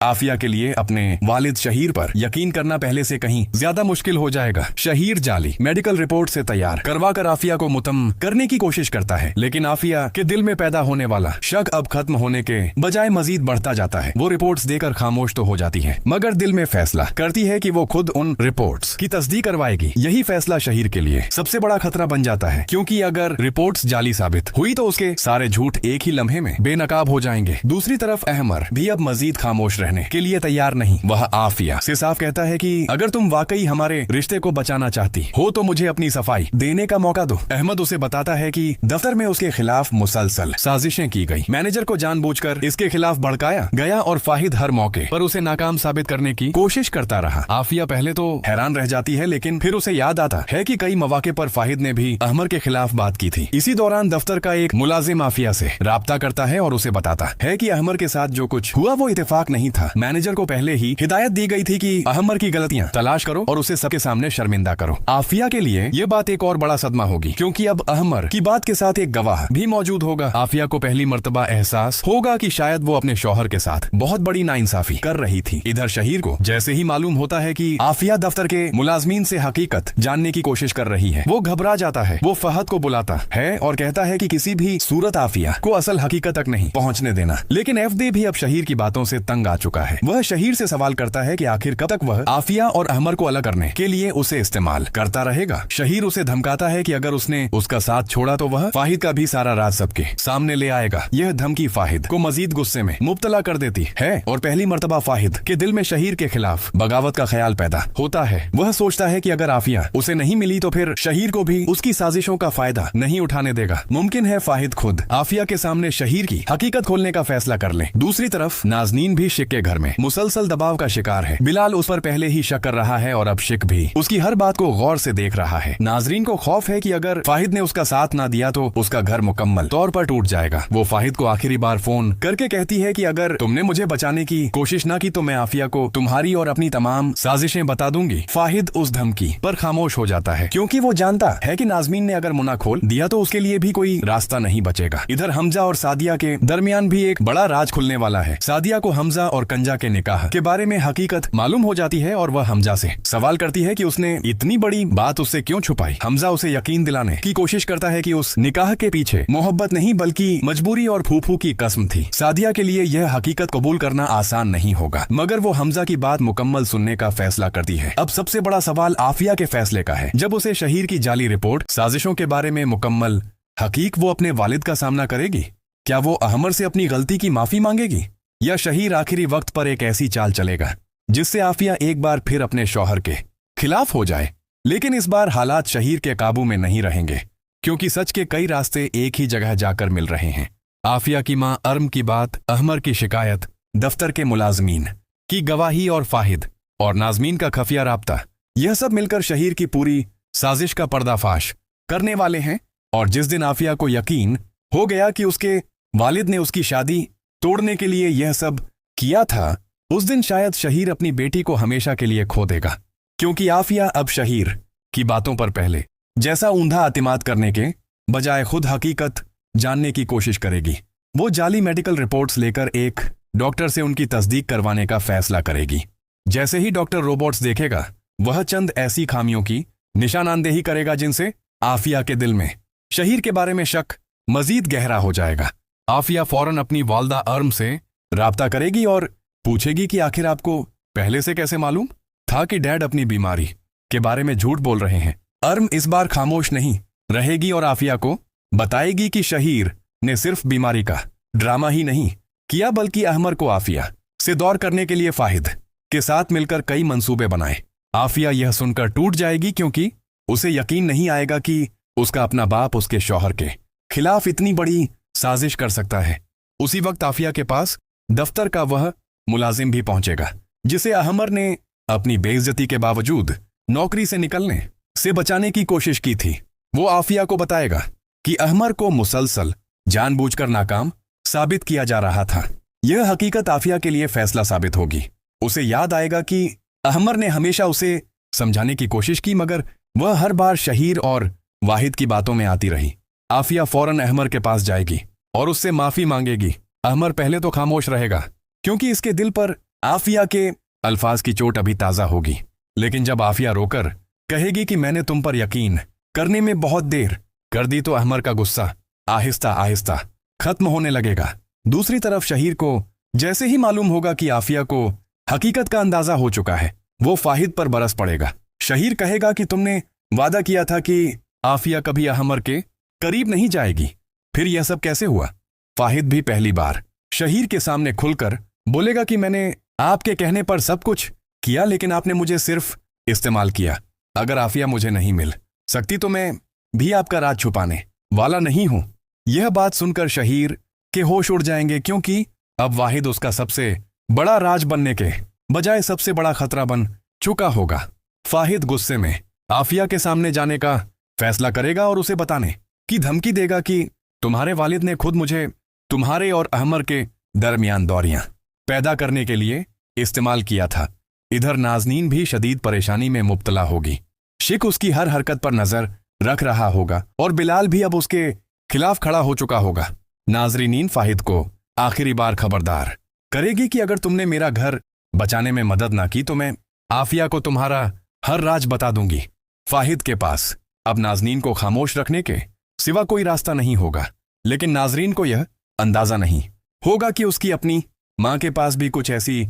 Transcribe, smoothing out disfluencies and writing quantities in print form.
आफिया के लिए अपने वालिद शहीर पर यकीन करना पहले से कहीं ज्यादा मुश्किल हो जाएगा। शहीर जाली मेडिकल रिपोर्ट से तैयार करवा कर आफिया को मुतम करने की कोशिश करता है, लेकिन आफिया के दिल में पैदा होने वाला शक अब खत्म होने के बजाय मजीद बढ़ता जाता है। वो रिपोर्ट्स देकर खामोश तो हो जाती है, मगर दिल में फैसला करती है कि वो खुद उन रिपोर्ट्स की तस्दीक करवाएगी। यही फैसला शहीर के लिए सबसे बड़ा खतरा बन जाता है, क्योंकि अगर रिपोर्ट्स जाली साबित हुई तो उसके सारे झूठ एक ही लम्हे में बेनकाब हो जाएंगे। दूसरी तरफ अहमर भी अब मजीद खामोश रहने के लिए तैयार नहीं। वह आफिया से साफ कहता है कि अगर तुम वाकई हमारे रिश्ते को बचाना चाहती हो तो मुझे अपनी सफाई देने का मौका दो। अहमद उसे बताता है कि दफ्तर में उसके खिलाफ मुसलसल साजिशें की गई, मैनेजर को जानबूझकर इसके खिलाफ भड़काया गया और फाहिद हर मौके पर उसे नाकाम साबित करने की कोशिश करता रहा। आफिया पहले तो हैरान रह जाती है, लेकिन फिर उसे याद आता है कि कई मौके पर फाहिद ने भी अहमर के खिलाफ बात की थी। इसी दौरान दफ्तर का एक मुलाजिम आफिया से राब्ता करता है और उसे बताता है कि अहमर के साथ जो कुछ हुआ वो इत्तेफाक नहीं था। मैनेजर को पहले ही हिदायत दी गई थी कि अहमर की गलतियां तलाश करो और उसे सबके सामने शर्मिंदा करो। आफिया के लिए ये बात एक और बड़ा सदमा होगी, क्योंकि अब अहमर की बात के साथ एक गवाह भी मौजूद होगा। आफिया को पहली मर्तबा एहसास होगा कि शायद वो अपने शौहर के साथ बहुत बड़ी नाइंसाफी कर रही थी। इधर शहीर को जैसे ही मालूम होता है कि आफिया दफ्तर के मुलाजमीन से हकीकत जानने की कोशिश कर रही है, वो घबरा जाता है। वो फहद को बुलाता है और कहता है कि किसी भी सूरत आफिया को असल हकीकत तक नहीं पहुंचने देना। लेकिन एफडी भी अब शहीर की बातों से तंग आ चुका है। वह शहीर से सवाल करता है कि आखिर कब तक वह आफिया और अहमर को अलग करने के लिए उसे इस्तेमाल करता रहेगा। शहीर उसे धमकाता है कि अगर उसने उसका साथ छोड़ा तो वह फाहिद का भी सारा राज सबके सामने ले आएगा। यह धमकी फाहिद को मजीद गुस्से में मुब्तला कर देती है और पहली मर्तबा फाहिद के दिल में शहीर के खिलाफ बगावत का ख्याल पैदा होता है। वह सोचता है कि अगर आफिया उसे नहीं मिली तो फिर शहीर को भी उसकी साजिशों का फायदा नहीं उठाने देगा। मुमकिन है फाहिद खुद आफिया के सामने शहीर की हकीकत खोलने का फैसला कर ले। दूसरी तरफ नाजनीन भी शिक के घर में मुसलसल दबाव का शिकार है। बिलाल उस पर पहले ही शक कर रहा है और अब शिक भी उसकी हर बात को गौर से देख रहा है। नाजरीन को खौफ है कि अगर फाहिद ने उसका साथ ना दिया तो उसका घर मुकम्मल तौर पर टूट जाएगा। वो फाहिद को आखिरी बार फोन करके कहती है कि अगर तुमने मुझे बचाने की कोशिश ना की तो मैं आफिया को तुम्हारी और अपनी तमाम साजिशें बता दूंगी। फाहिद उस धमकी पर खामोश हो जाता है, क्योंकि वो जानता है कि नाजमीन ने अगर मुना खोल दिया तो उसके लिए भी कोई रास्ता नहीं बचेगा। इधर हमजा और सादिया के दरमियान भी एक बड़ा राज खुलने वाला है। सादिया को हमजा और कंजा के निकाह के बारे में हकीकत मालूम हो जाती है और वह हमजा से सवाल करती है कि उसने इतनी बड़ी बात उससे क्यों छुपाई। हमजा उसे यकीन दिलाने की कोशिश करता है कि उस निकाह के पीछे मोहब्बत नहीं बल्कि मजबूरी और फूफू की कसम थी। सादिया के लिए यह हकीकत कबूल करना आसान नहीं होगा, मगर वो हमजा की बात मुकम्मल सुनने का फैसला करती है। अब सबसे बड़ा सवाल आफिया के फैसले का है। जब उसे शहीर की जाली रिपोर्ट साजिशों के बारे में मुकम्मल हकीक वो अपने वालिद का सामना करेगी। क्या वो अहमर से अपनी गलती की माफी मांगेगी, या शहीर आखिरी वक्त पर एक ऐसी चाल चलेगा जिससे आफिया एक बार फिर अपने शौहर के खिलाफ हो जाए। लेकिन इस बार हालात शहीर के काबू में नहीं रहेंगे, क्योंकि सच के कई रास्ते एक ही जगह जाकर मिल रहे हैं। आफिया की मां अर्म की बात, अहमर की शिकायत, दफ्तर के मुलाजमीन की गवाही और फाहिद और नाजमीन का खफिया राब्ता, यह सब मिलकर शहीर की पूरी साजिश का पर्दाफाश करने वाले हैं। और जिस दिन आफिया को यकीन हो गया कि उसके वालिद ने उसकी शादी तोड़ने के लिए यह सब किया था, उस दिन शायद शहीर अपनी बेटी को हमेशा के लिए खो देगा, क्योंकि आफिया अब शहीर की बातों पर पहले जैसा ऊंधा अतिमाद करने के बजाय खुद हकीकत जानने की कोशिश करेगी। वो जाली मेडिकल रिपोर्ट्स लेकर एक डॉक्टर से उनकी तस्दीक करवाने का फैसला करेगी। जैसे ही डॉक्टर रोबोट्स देखेगा, वह चंद ऐसी खामियों की निशानानदेही करेगा जिनसे आफिया के दिल में शहीर के बारे में शक मजीद गहरा हो जाएगा। आफिया फौरन अपनी वालदा अर्म से राब्ता करेगी और पूछेगी कि आखिर आपको पहले से कैसे मालूम था कि डैड अपनी बीमारी के बारे में झूठ बोल रहे हैं। अर्म इस बार खामोश नहीं रहेगी और आफिया को बताएगी कि शहीर ने सिर्फ बीमारी का ड्रामा ही नहीं किया, बल्कि अहमर को आफिया से दौर करने के लिए फाहिद के साथ मिलकर कई मंसूबे बनाए। आफिया यह सुनकर टूट जाएगी, क्योंकि उसे यकीन नहीं आएगा कि उसका अपना बाप उसके शौहर के खिलाफ इतनी बड़ी साजिश कर सकता है। उसी वक्त आफिया के पास दफ्तर का वह मुलाजिम भी पहुंचेगा जिसे अहमर ने अपनी बेइज्जती के बावजूद नौकरी से निकलने से बचाने की कोशिश की थी। वो आफिया को बताएगा कि अहमर को मुसलसल जानबूझकर नाकाम साबित किया जा रहा था। यह हकीकत आफिया के लिए फैसला साबित होगी। उसे याद आएगा कि अहमर ने हमेशा उसे समझाने की कोशिश की, मगर वह हर बार शहीर और वाहिद की बातों में आती रही। आफिया फौरन अहमर के पास जाएगी और उससे माफी मांगेगी। अहमर पहले तो खामोश रहेगा, क्योंकि इसके दिल पर आफिया के अल्फाज की चोट अभी ताजा होगी, लेकिन जब आफिया रोकर कहेगी कि मैंने तुम पर यकीन करने में बहुत देर कर दी, तो अहमर का गुस्सा आहिस्ता आहिस्ता खत्म होने लगेगा। दूसरी तरफ शहीर को जैसे ही मालूम होगा कि आफिया को हकीकत का अंदाजा हो चुका है, वो फाहिद पर बरस पड़ेगा। शहीर कहेगा कि तुमने वादा किया था कि आफिया कभी अहमर के करीब नहीं जाएगी, फिर यह सब कैसे हुआ? फाहिद भी पहली बार शहीर के सामने खुलकर बोलेगा कि मैंने आपके कहने पर सब कुछ किया, लेकिन आपने मुझे सिर्फ इस्तेमाल किया। अगर आफिया मुझे नहीं मिल सकती तो मैं भी आपका राज छुपाने वाला नहीं हूं। यह बात सुनकर शहीर के होश उड़ जाएंगे, क्योंकि अब वाहिद उसका सबसे बड़ा राज बनने के बजाय सबसे बड़ा खतरा बन चुका होगा। फाहिद गुस्से में आफिया के सामने जाने का फैसला करेगा और उसे बताने की धमकी देगा कि तुम्हारे वालिद ने खुद मुझे तुम्हारे और अहमर के दरमियान दौरियां पैदा करने के लिए इस्तेमाल किया था। इधर नाज़नीन भी शदीद परेशानी में मुब्तला होगी। शिक उसकी हर हरकत पर नजर रख रहा होगा और बिलाल भी अब उसके खिलाफ खड़ा हो चुका होगा। नाज़रीनीन फाहिद को आखिरी बार खबरदार करेगी कि अगर तुमने मेरा घर बचाने में मदद ना की तो मैं आफिया को तुम्हारा हर राज बता दूंगी। फाहिद के पास अब नाज़नीन को खामोश रखने के सिवा कोई रास्ता नहीं होगा, लेकिन नाज़रीन को यह अंदाजा नहीं होगा कि उसकी अपनी मां के पास भी कुछ ऐसी